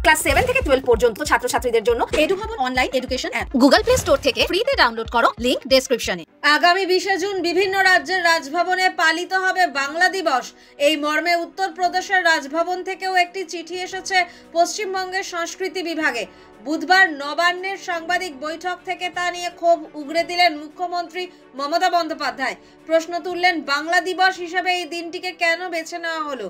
Class 7 থেকে 12 পর্যন্ত ছাত্রছাত্রীদের জন্য এডু ভবন online education app Google play store থেকে ফ্রিতে ডাউনলোড করো, লিংক ডেসক্রিপশনে। আগামী 20 জুন বিভিন্ন রাজ্যের রাজভবনে পালিত হবে বাংলা দিবস। এই মর্মে উত্তরপ্রদেশের রাজভবন থেকেও একটি চিঠি এসেছে পশ্চিমবঙ্গের সংস্কৃতি বিভাগে। বুধবার নবান্নের সাংবাদিক বৈঠক থেকে তা নিয়ে ক্ষোভ উগরে দিলেন মুখ্যমন্ত্রী মমতা বন্দ্যোপাধ্যায়। প্রশ্ন তুললেন, বাংলা দিবস হিসেবে এই দিনটিকে কেন বেছে নেওয়া হলো,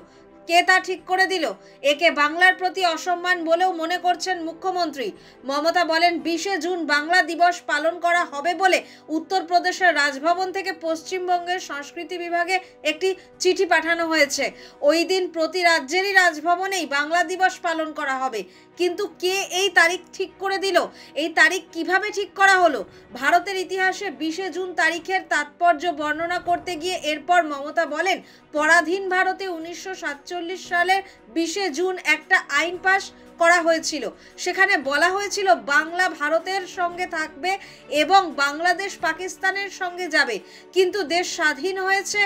কে তা ঠিক করে দিল? একে বাংলার প্রতি অসম্মান বলেও মনে করছেন মুখ্যমন্ত্রী। মমতা বলেন, 20 জুন বাংলা দিবস পালন করা হবে বলে উত্তরপ্রদেশের রাজভবন থেকে পশ্চিমবঙ্গের সংস্কৃতি বিভাগে একটি চিঠি পাঠানো হয়েছে। ওই দিন প্রতি রাজ্যেরই রাজভবনেই বাংলা দিবস পালন করা হবে। কিন্তু কে এই তারিখ ঠিক করে দিল? এই তারিখ কিভাবে ঠিক করা হলো? ভারতের ইতিহাসে 20 জুন তারিখের তাৎপর্য বর্ণনা করতে গিয়ে এরপর মমতা বলেন, পরাধীন ভারতে 1947 সালের 20 জুন একটা আইন পাস করা হয়েছিল। সেখানে বলা হয়েছিল বাংলা ভারতের সঙ্গে থাকবে এবং বাংলাদেশ পাকিস্তানের সঙ্গে যাবে। কিন্তু দেশ স্বাধীন হয়েছে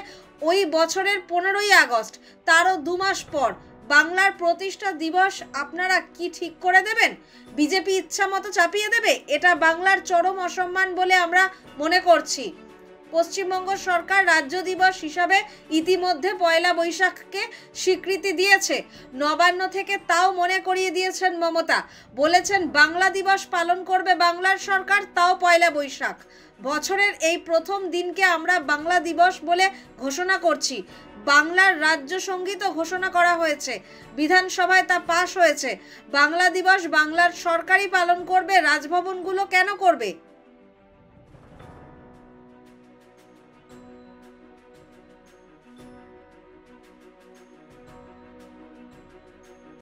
ওই বছরের 15ই আগস্ট, তারও 2 মাস পর। বাংলার প্রতিষ্ঠা দিবস আপনারা কি ঠিক করে দেবেন? বিজেপি ইচ্ছা মতো চাপিয়ে দেবে? এটা বাংলার চরম অসম্মান বলে আমরা মনে করছি। পশ্চিমবঙ্গ সরকার রাজ্য দিবস হিসাবে ইতিমধ্যে 1 বৈশাখকে স্বীকৃতি দিয়েছে। নবান্ন থেকে তাও মনে করিয়ে দিয়েছেন মমতা। বলেছেন, বাংলা দিবস পালন করবে বাংলার সরকার, তাও 1 বৈশাখ। বছরের এই প্রথম দিনকে আমরা বাংলা দিবস বলে ঘোষণা করছি। বাংলার রাজ্য সঙ্গীতও ঘোষণা করা হয়েছে, বিধানসভায় তা পাশ হয়েছে। বাংলা দিবস বাংলার সরকারই পালন করবে, রাজভবনগুলো কেন করবে?